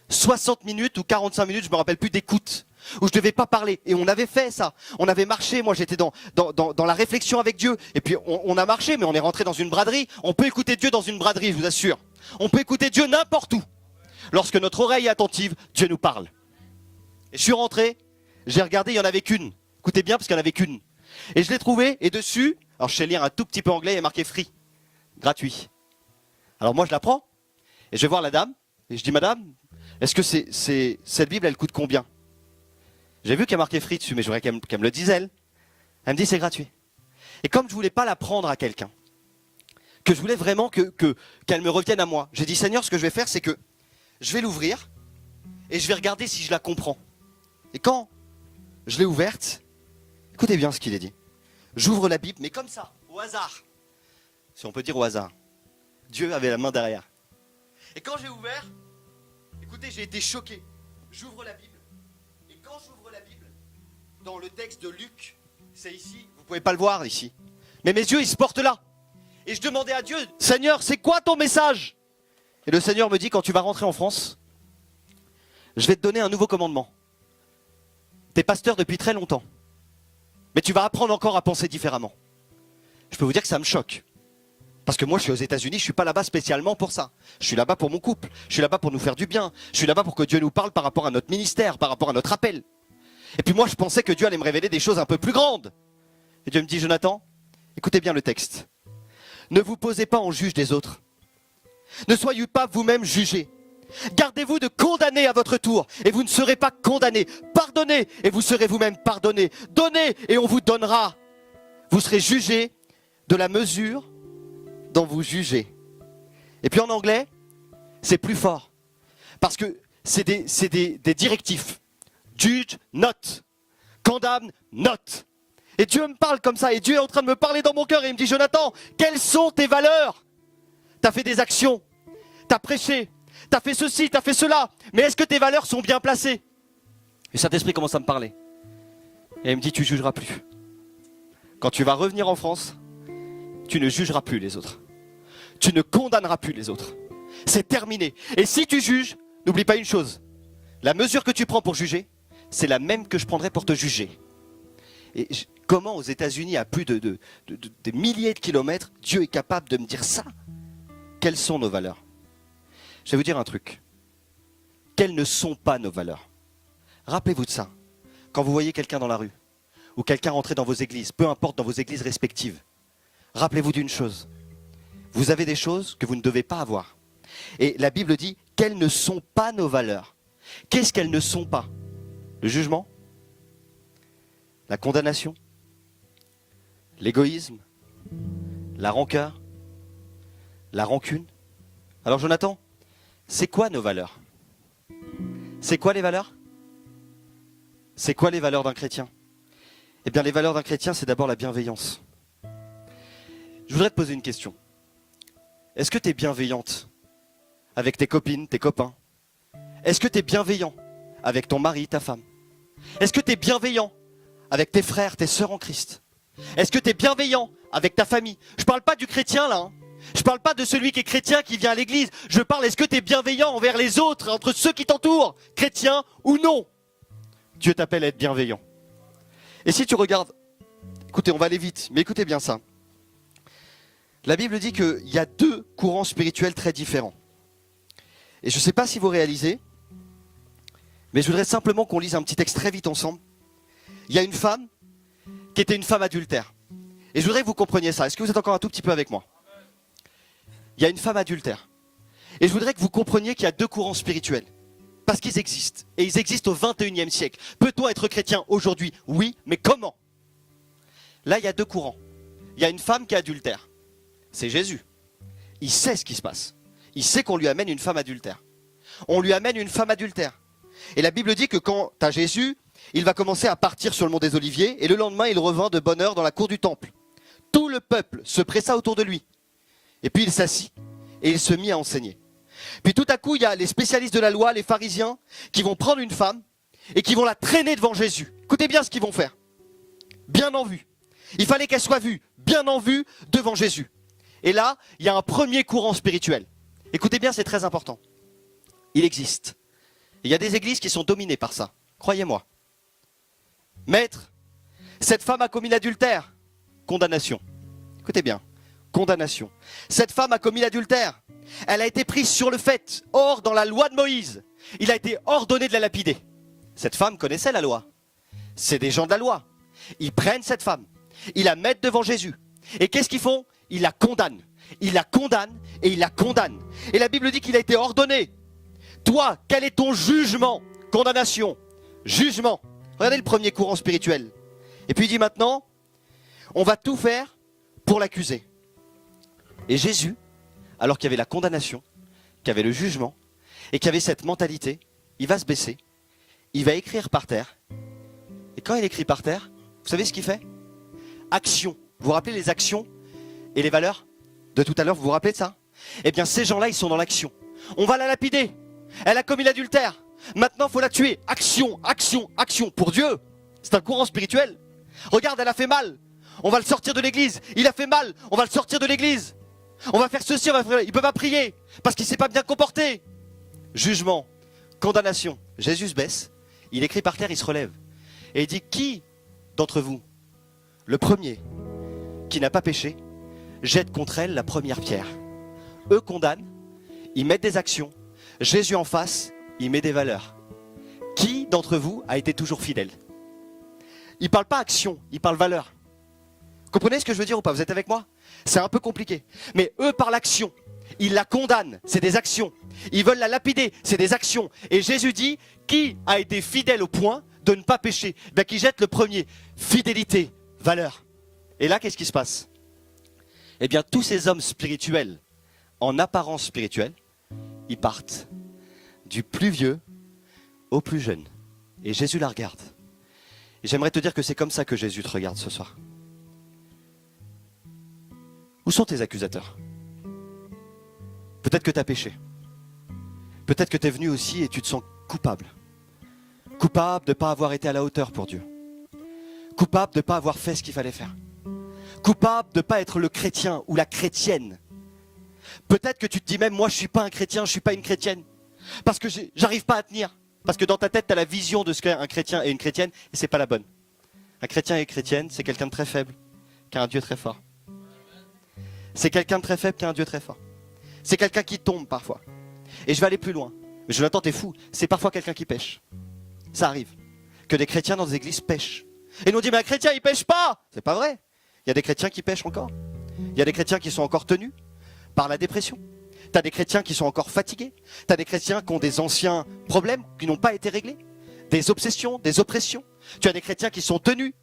60 minutes ou 45 minutes, je ne me rappelle plus, d'écoute. Où je ne devais pas parler. Et on avait fait ça. On avait marché. Moi, j'étais dans la réflexion avec Dieu. Et puis, on a marché, mais on est rentré dans une braderie. On peut écouter Dieu dans une braderie, je vous assure. On peut écouter Dieu n'importe où. Lorsque notre oreille est attentive, Dieu nous parle. Et je suis rentré, j'ai regardé, il n'y en avait qu'une. Écoutez bien, parce qu'il n'y en avait qu'une. Et je l'ai trouvée, et dessus, alors je sais lire un tout petit peu anglais, il est marqué free, gratuit. Alors moi, je la prends, et je vais voir la dame, et je dis, madame, est-ce que cette Bible, elle coûte combien? J'ai vu qu'il y a marqué free dessus, mais je voudrais qu'elle me le dise, elle. Elle me dit, c'est gratuit. Et comme je ne voulais pas la prendre à quelqu'un, que je voulais vraiment qu'elle me revienne à moi, j'ai dit, Seigneur, ce que je vais faire, c'est que je vais l'ouvrir, et je vais regarder si je la comprends. Et quand je l'ai ouverte, écoutez bien ce qu'il est dit. J'ouvre la Bible, mais comme ça, au hasard. Si on peut dire au hasard. Dieu avait la main derrière. Et quand j'ai ouvert, écoutez, j'ai été choqué. J'ouvre la Bible. Et quand j'ouvre la Bible, dans le texte de Luc, c'est ici, vous ne pouvez pas le voir ici. Mais mes yeux, ils se portent là. Et je demandais à Dieu, Seigneur, c'est quoi ton message? Et le Seigneur me dit, quand tu vas rentrer en France, je vais te donner un nouveau commandement. Tu es pasteur depuis très longtemps. Mais tu vas apprendre encore à penser différemment. Je peux vous dire que ça me choque. Parce que moi, je suis aux États-Unis, je ne suis pas là-bas spécialement pour ça. Je suis là-bas pour mon couple. Je suis là-bas pour nous faire du bien. Je suis là-bas pour que Dieu nous parle par rapport à notre ministère, par rapport à notre appel. Et puis moi, je pensais que Dieu allait me révéler des choses un peu plus grandes. Et Dieu me dit, Jonathan, écoutez bien le texte. Ne vous posez pas en juge des autres. Ne soyez pas vous-même jugés. Gardez-vous de condamner à votre tour, et vous ne serez pas condamnés. Pardonnez, et vous serez vous-même pardonnés. Donnez, et on vous donnera. Vous serez jugés de la mesure dont vous jugez. Et puis en anglais, c'est plus fort. Parce que c'est des directifs. Judge not. Condamne not. Et Dieu me parle comme ça. Et Dieu est en train de me parler dans mon cœur. Et il me dit, Jonathan, quelles sont tes valeurs? Tu as fait des actions. Tu as prêché. Tu as fait ceci, tu as fait cela. Mais est-ce que tes valeurs sont bien placées? Et Saint-Esprit commence à me parler. Et il me dit, tu ne jugeras plus. Quand tu vas revenir en France, tu ne jugeras plus les autres. Tu ne condamneras plus les autres. C'est terminé. Et si tu juges, n'oublie pas une chose. La mesure que tu prends pour juger, c'est la même que je prendrai pour te juger. Et comment aux États-Unis, à plus de des milliers de kilomètres, Dieu est capable de me dire ça? Quelles sont nos valeurs? Je vais vous dire un truc. Quelles ne sont pas nos valeurs? Rappelez-vous de ça. Quand vous voyez quelqu'un dans la rue, ou quelqu'un rentrer dans vos églises, peu importe dans vos églises respectives, rappelez-vous d'une chose. Vous avez des choses que vous ne devez pas avoir. Et la Bible dit quelles ne sont pas nos valeurs. Qu'est-ce qu'elles ne sont pas? Le jugement, la condamnation, l'égoïsme, la rancœur, la rancune. Alors Jonathan, c'est quoi nos valeurs? C'est quoi les valeurs? C'est quoi les valeurs d'un chrétien? Eh bien les valeurs d'un chrétien, c'est d'abord la bienveillance. Je voudrais te poser une question. Est-ce que tu es bienveillante avec tes copines, tes copains? Est-ce que tu es bienveillant avec ton mari, ta femme? Est-ce que tu es bienveillant avec tes frères, tes sœurs en Christ? Est-ce que tu es bienveillant avec ta famille? Je ne parle pas du chrétien là. Je ne parle pas de celui qui est chrétien qui vient à l'église. Je parle, est-ce que tu es bienveillant envers les autres, entre ceux qui t'entourent, chrétiens ou non? Dieu t'appelle à être bienveillant. Et si tu regardes, écoutez, on va aller vite, mais écoutez bien ça. La Bible dit qu'il y a deux courants spirituels très différents. Et je ne sais pas si vous réalisez, mais je voudrais simplement qu'on lise un petit texte très vite ensemble. Il y a une femme qui était une femme adultère. Et je voudrais que vous compreniez ça. Est-ce que vous êtes encore un tout petit peu avec moi? Il y a une femme adultère. Et je voudrais que vous compreniez qu'il y a deux courants spirituels. Parce qu'ils existent. Et ils existent au 21e siècle. Peut-on être chrétien aujourd'hui? Oui, mais comment? Là, il y a deux courants. Il y a une femme qui est adultère. C'est Jésus. Il sait ce qui se passe. Il sait qu'on lui amène une femme adultère. On lui amène une femme adultère. Et la Bible dit que quand tu as Jésus, il va commencer à partir sur le mont des Oliviers. Et le lendemain, il revint de bonne heure dans la cour du temple. Tout le peuple se pressa autour de lui. Et puis il s'assit et il se mit à enseigner. Puis tout à coup, il y a les spécialistes de la loi, les pharisiens, qui vont prendre une femme et qui vont la traîner devant Jésus. Écoutez bien ce qu'ils vont faire. Bien en vue. Il fallait qu'elle soit vue, bien en vue, devant Jésus. Et là, il y a un premier courant spirituel. Écoutez bien, c'est très important. Il existe. Il y a des églises qui sont dominées par ça. Croyez-moi. Maître, cette femme a commis l'adultère. Condamnation. Écoutez bien. Condamnation. Cette femme a commis l'adultère. Elle a été prise sur le fait. Or, dans la loi de Moïse, il a été ordonné de la lapider. Cette femme connaissait la loi. C'est des gens de la loi. Ils prennent cette femme. Ils la mettent devant Jésus. Et qu'est-ce qu'ils font? Ils la condamnent. Ils la condamnent et ils la condamnent. Et la Bible dit qu'il a été ordonné. Toi, quel est ton jugement? Condamnation. Jugement. Regardez le premier courant spirituel. Et puis il dit maintenant, on va tout faire pour l'accuser. Et Jésus, alors qu'il y avait la condamnation, qu'il y avait le jugement, et qu'il y avait cette mentalité, il va se baisser, il va écrire par terre. Et quand il écrit par terre, vous savez ce qu'il fait? Action. Vous vous rappelez les actions et les valeurs de tout à l'heure, vous vous rappelez de ça? Eh bien ces gens-là, ils sont dans l'action. On va la lapider. Elle a commis l'adultère. Maintenant, il faut la tuer. Action, action, action. Pour Dieu, c'est un courant spirituel. Regarde, elle a fait mal. On va le sortir de l'église. Il a fait mal. On va le sortir de l'église. On va faire ceci, il peut pas prier parce qu'il s'est pas bien comporté. Jugement, condamnation. Jésus se baisse, il écrit par terre, il se relève. Et il dit, qui d'entre vous, le premier, qui n'a pas péché, jette contre elle la première pierre. Eux condamnent, ils mettent des actions. Jésus en face, il met des valeurs. Qui d'entre vous a été toujours fidèle? Il parle pas action, il parle valeur. Comprenez ce que je veux dire ou pas? Vous êtes avec moi? C'est un peu compliqué. Mais eux, par l'action, ils la condamnent, c'est des actions. Ils veulent la lapider, c'est des actions. Et Jésus dit, qui a été fidèle au point de ne pas pécher? Ben, qui jette le premier. Fidélité, valeur. Et là, qu'est-ce qui se passe? Eh bien, tous ces hommes spirituels, en apparence spirituelle, ils partent du plus vieux au plus jeune. Et Jésus la regarde. Et j'aimerais te dire que c'est comme ça que Jésus te regarde ce soir. Où sont tes accusateurs? Peut-être que tu as péché. Peut-être que tu es venu aussi et tu te sens coupable. Coupable de ne pas avoir été à la hauteur pour Dieu. Coupable de ne pas avoir fait ce qu'il fallait faire. Coupable de ne pas être le chrétien ou la chrétienne. Peut-être que tu te dis même, moi je ne suis pas un chrétien, je ne suis pas une chrétienne. Parce que j'arrive pas à tenir. Parce que dans ta tête, tu as la vision de ce qu'est un chrétien et une chrétienne, et c'est pas la bonne. Un chrétien et une chrétienne, c'est quelqu'un de très faible, qui a un Dieu très fort. C'est quelqu'un de très faible qui a un Dieu très fort. C'est quelqu'un qui tombe parfois. Et je vais aller plus loin. Mais Jonathan, t'es fou. C'est parfois quelqu'un qui pêche. Ça arrive. Que des chrétiens dans des églises pêchent. Et nous on dit, mais un chrétien, il pêche pas. C'est pas vrai. Il y a des chrétiens qui pêchent encore. Il y a des chrétiens qui sont encore tenus par la dépression. Tu as des chrétiens qui sont encore fatigués. Tu as des chrétiens qui ont des anciens problèmes qui n'ont pas été réglés. Des obsessions, des oppressions. Tu as des chrétiens qui sont tenus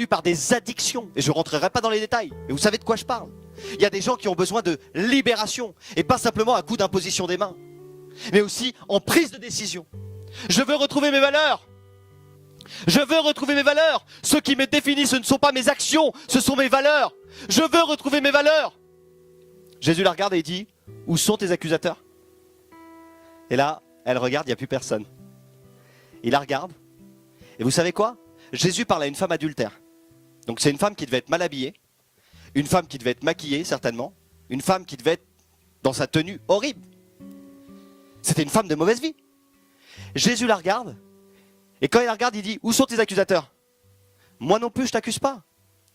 par des addictions. Et je ne rentrerai pas dans les détails. Mais vous savez de quoi je parle. Il y a des gens qui ont besoin de libération. Et pas simplement à coup d'imposition des mains. Mais aussi en prise de décision. Je veux retrouver mes valeurs. Je veux retrouver mes valeurs. Ce qui me définit, ce ne sont pas mes actions, ce sont mes valeurs. Je veux retrouver mes valeurs. Jésus la regarde et il dit, où sont tes accusateurs? Et là, elle regarde, il n'y a plus personne. Il la regarde. Et vous savez quoi? Jésus parle à une femme adultère. Donc c'est une femme qui devait être mal habillée. Une femme qui devait être maquillée, certainement. Une femme qui devait être dans sa tenue horrible. C'était une femme de mauvaise vie. Jésus la regarde. Et quand il la regarde, il dit, où sont tes accusateurs? Moi non plus, je t'accuse pas.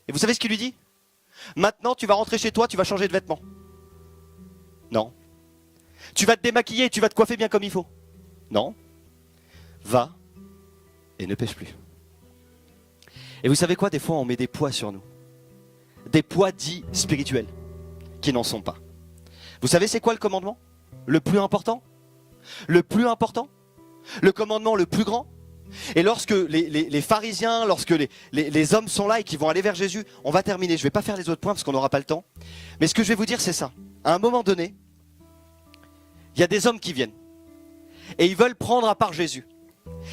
Et vous savez ce qu'il lui dit? Maintenant, tu vas rentrer chez toi, tu vas changer de vêtements. Non. Tu vas te démaquiller, tu vas te coiffer bien comme il faut. Non. Va et ne pêche plus. Et vous savez quoi? Des fois, on met des poids sur nous. Des poids dits spirituels, qui n'en sont pas. Vous savez c'est quoi le commandement? Le plus important? Le plus important? Le commandement le plus grand? Et lorsque les pharisiens, lorsque les hommes sont là et qui vont aller vers Jésus, on va terminer. Je ne vais pas faire les autres points parce qu'on n'aura pas le temps. Mais ce que je vais vous dire, c'est ça. À un moment donné, il y a des hommes qui viennent. Et ils veulent prendre à part Jésus.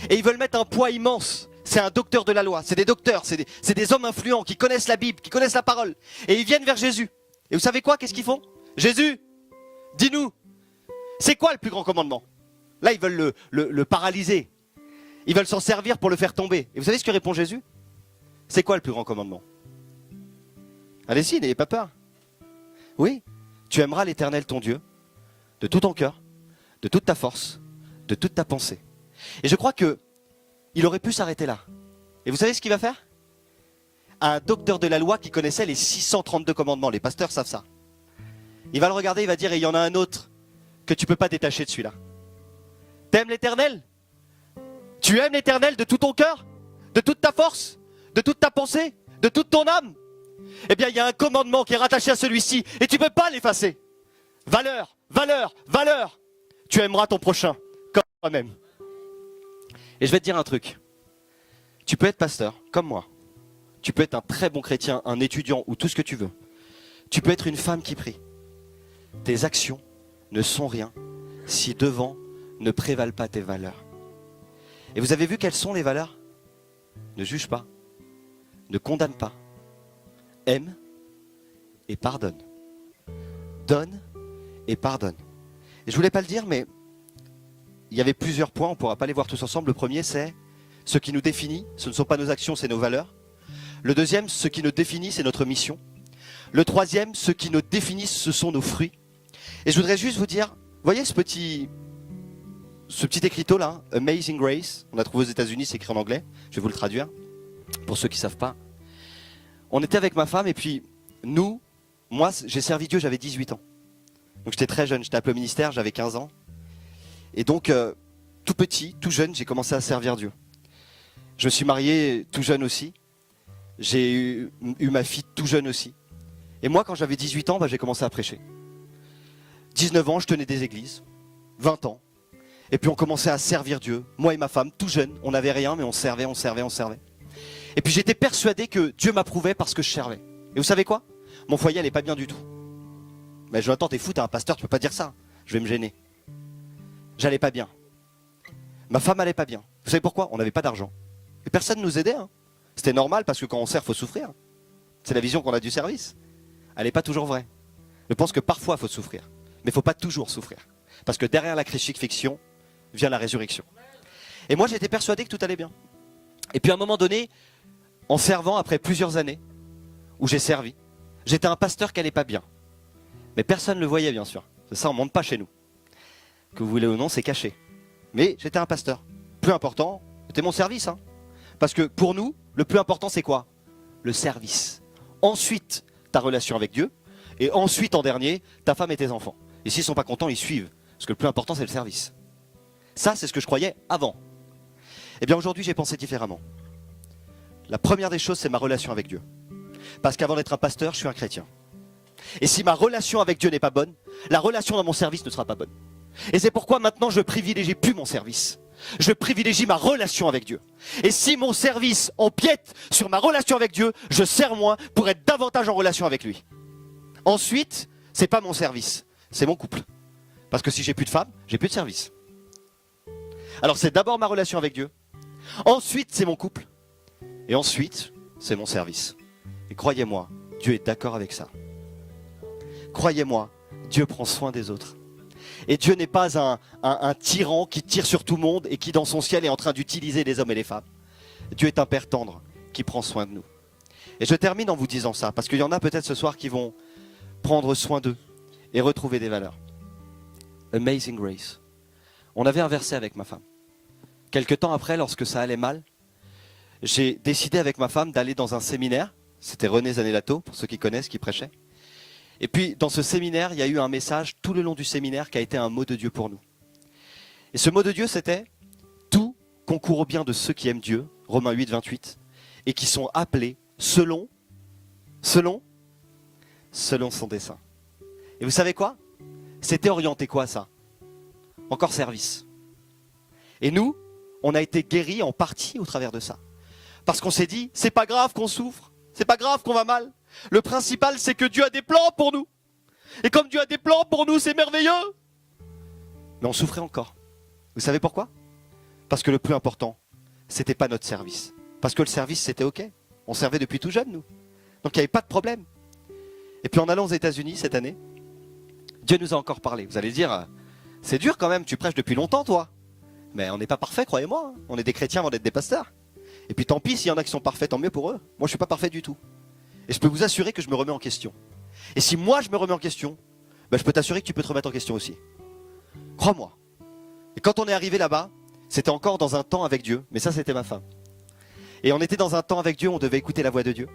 Et ils veulent mettre un poids immense. C'est un docteur de la loi. C'est des docteurs. C'est des hommes influents qui connaissent la Bible, qui connaissent la parole. Et ils viennent vers Jésus. Et vous savez quoi? Qu'est-ce qu'ils font? Jésus, dis-nous, c'est quoi le plus grand commandement? Là, ils veulent le paralyser. Ils veulent s'en servir pour le faire tomber. Et vous savez ce que répond Jésus? C'est quoi le plus grand commandement? Allez-y, n'ayez pas peur. Oui, tu aimeras l'Éternel ton Dieu de tout ton cœur, de toute ta force, de toute ta pensée. Et je crois qu'il aurait pu s'arrêter là. Et vous savez ce qu'il va faire? Un docteur de la loi qui connaissait les 632 commandements, les pasteurs savent ça. Il va le regarder, il va dire, et il y en a un autre que tu ne peux pas détacher de celui-là. T'aimes l'Éternel? Tu aimes l'Éternel de tout ton cœur, de toute ta force, de toute ta pensée, de toute ton âme? Eh bien, il y a un commandement qui est rattaché à celui-ci et tu ne peux pas l'effacer. Valeur, valeur, valeur. Tu aimeras ton prochain comme toi-même. Et je vais te dire un truc. Tu peux être pasteur, comme moi. Tu peux être un très bon chrétien, un étudiant ou tout ce que tu veux. Tu peux être une femme qui prie. Tes actions ne sont rien si devant ne prévalent pas tes valeurs. Et vous avez vu quelles sont les valeurs? Ne juge pas, ne condamne pas, aime et pardonne. Donne et pardonne. Et je voulais pas le dire, mais il y avait plusieurs points, on ne pourra pas les voir tous ensemble. Le premier, c'est ce qui nous définit, ce ne sont pas nos actions, c'est nos valeurs. Le deuxième, ce qui nous définit, c'est notre mission. Le troisième, ce qui nous définit, ce sont nos fruits. Et je voudrais juste vous dire, voyez ce petit écriteau là, Amazing Grace, on a trouvé aux États-Unis, c'est écrit en anglais, je vais vous le traduire, pour ceux qui ne savent pas. On était avec ma femme et puis moi j'ai servi Dieu, j'avais 18 ans. Donc j'étais très jeune, j'étais appelé au ministère, j'avais 15 ans. Et donc tout petit, tout jeune, j'ai commencé à servir Dieu. Je me suis marié tout jeune aussi. J'ai eu ma fille tout jeune aussi. Et moi, quand j'avais 18 ans, j'ai commencé à prêcher. 19 ans, je tenais des églises. 20 ans. Et puis on commençait à servir Dieu. Moi et ma femme, tout jeune. On n'avait rien, mais on servait. Et puis j'étais persuadé que Dieu m'approuvait parce que je servais. Et vous savez quoi? Mon foyer n'allait pas bien du tout. Mais Jonathan, t'es fou, t'es un pasteur, tu peux pas dire ça. Je vais me gêner. J'allais pas bien. Ma femme allait pas bien. Vous savez pourquoi? On n'avait pas d'argent. Et personne ne nous aidait. C'était normal parce que quand on sert, il faut souffrir. C'est la vision qu'on a du service. Elle n'est pas toujours vraie. Je pense que parfois, il faut souffrir. Mais il ne faut pas toujours souffrir. Parce que derrière la crucifixion vient la résurrection. Et moi, j'étais persuadé que tout allait bien. Et puis à un moment donné, en servant, après plusieurs années, où j'ai servi, j'étais un pasteur qui n'allait pas bien. Mais personne ne le voyait, bien sûr. Ça, on ne monte pas chez nous. Que vous voulez ou non, c'est caché. Mais j'étais un pasteur. Plus important, c'était mon service. Parce que pour nous, le plus important, c'est quoi? Le service. Ensuite, ta relation avec Dieu. Et ensuite, en dernier, ta femme et tes enfants. Et s'ils ne sont pas contents, ils suivent. Parce que le plus important, c'est le service. Ça, c'est ce que je croyais avant. Eh bien, aujourd'hui, j'ai pensé différemment. La première des choses, c'est ma relation avec Dieu. Parce qu'avant d'être un pasteur, je suis un chrétien. Et si ma relation avec Dieu n'est pas bonne, la relation dans mon service ne sera pas bonne. Et c'est pourquoi maintenant, je privilégie plus mon service. Je privilégie ma relation avec Dieu. Et si mon service empiète sur ma relation avec Dieu, je sers moins pour être davantage en relation avec lui. Ensuite, c'est pas mon service, c'est mon couple. Parce que si j'ai plus de femme, j'ai plus de service. Alors c'est d'abord ma relation avec Dieu. Ensuite, c'est mon couple. Et ensuite, c'est mon service. Et croyez-moi, Dieu est d'accord avec ça. Croyez-moi, Dieu prend soin des autres. Et Dieu n'est pas un tyran qui tire sur tout le monde et qui dans son ciel est en train d'utiliser les hommes et les femmes. Dieu est un Père tendre qui prend soin de nous. Et je termine en vous disant ça, parce qu'il y en a peut-être ce soir qui vont prendre soin d'eux et retrouver des valeurs. Amazing Grace. On avait un verset avec ma femme. Quelque temps après, lorsque ça allait mal, j'ai décidé avec ma femme d'aller dans un séminaire. C'était René Zanellato, pour ceux qui connaissent, qui prêchait. Et puis, dans ce séminaire, il y a eu un message tout le long du séminaire qui a été un mot de Dieu pour nous. Et ce mot de Dieu, c'était « Tout concourt au bien de ceux qui aiment Dieu », Romains 8, 28, et qui sont appelés selon son dessein. Et vous savez quoi? C'était orienté quoi, ça? Encore service. Et nous, on a été guéris en partie au travers de ça. Parce qu'on s'est dit, c'est pas grave qu'on souffre, c'est pas grave qu'on va mal. Le principal, c'est que Dieu a des plans pour nous. Et comme Dieu a des plans pour nous, c'est merveilleux. Mais on souffrait encore. Vous savez pourquoi? Parce que le plus important, c'était pas notre service. Parce que le service, c'était OK. On servait depuis tout jeune, nous. Donc il n'y avait pas de problème. Et puis en allant aux États-Unis cette année, Dieu nous a encore parlé. Vous allez dire, c'est dur quand même, tu prêches depuis longtemps, toi. Mais on n'est pas parfait, croyez-moi. On est des chrétiens avant d'être des pasteurs. Et puis tant pis, s'il y en a qui sont parfaits, tant mieux pour eux. Moi, je ne suis pas parfait du tout. Et je peux vous assurer que je me remets en question. Et si moi, je me remets en question, je peux t'assurer que tu peux te remettre en question aussi. Crois-moi. Et quand on est arrivé là-bas, c'était encore dans un temps avec Dieu. Mais ça, c'était ma femme. Et on était dans un temps avec Dieu, on devait écouter la voix de Dieu.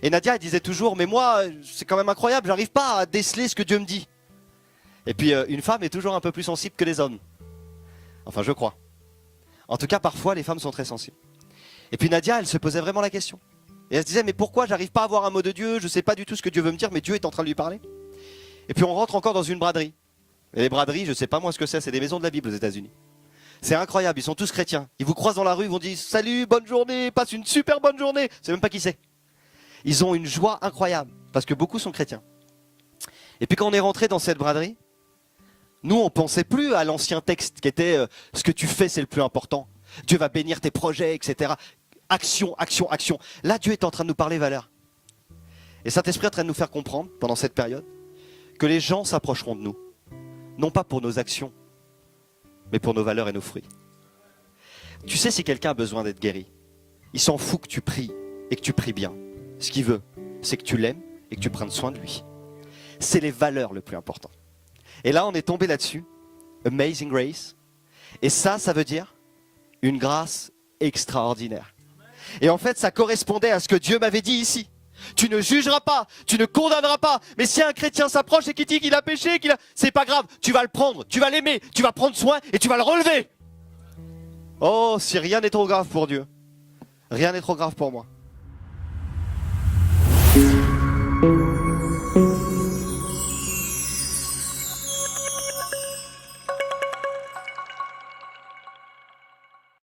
Et Nadia, elle disait toujours, mais moi, c'est quand même incroyable, j'arrive pas à déceler ce que Dieu me dit. Et puis, une femme est toujours un peu plus sensible que les hommes. Enfin, je crois. En tout cas, parfois, les femmes sont très sensibles. Et puis Nadia, elle se posait vraiment la question. Et elle se disait, mais pourquoi j'arrive pas à avoir un mot de Dieu? Je sais pas du tout ce que Dieu veut me dire, mais Dieu est en train de lui parler. Et puis on rentre encore dans une braderie. Et les braderies, je sais pas moi ce que c'est des maisons de la Bible aux États-Unis. C'est incroyable, ils sont tous chrétiens. Ils vous croisent dans la rue, ils vont dire, salut, bonne journée, passe une super bonne journée. C'est même pas qui c'est. Ils ont une joie incroyable, parce que beaucoup sont chrétiens. Et puis quand on est rentré dans cette braderie, nous on pensait plus à l'ancien texte qui était ce que tu fais c'est le plus important. Dieu va bénir tes projets, etc. Action, action, action. Là, Dieu est en train de nous parler valeurs. Et Saint-Esprit est en train de nous faire comprendre, pendant cette période, que les gens s'approcheront de nous. Non pas pour nos actions, mais pour nos valeurs et nos fruits. Tu sais, si quelqu'un a besoin d'être guéri, il s'en fout que tu pries et que tu pries bien. Ce qu'il veut, c'est que tu l'aimes et que tu prennes soin de lui. C'est les valeurs le plus important. Et là, on est tombé là-dessus. Amazing grace. Et ça veut dire une grâce extraordinaire. Et en fait, ça correspondait à ce que Dieu m'avait dit ici. Tu ne jugeras pas, tu ne condamneras pas. Mais si un chrétien s'approche et qu'il dit qu'il a péché, c'est pas grave. Tu vas le prendre, tu vas l'aimer, tu vas prendre soin et tu vas le relever. Oh, si rien n'est trop grave pour Dieu, rien n'est trop grave pour moi.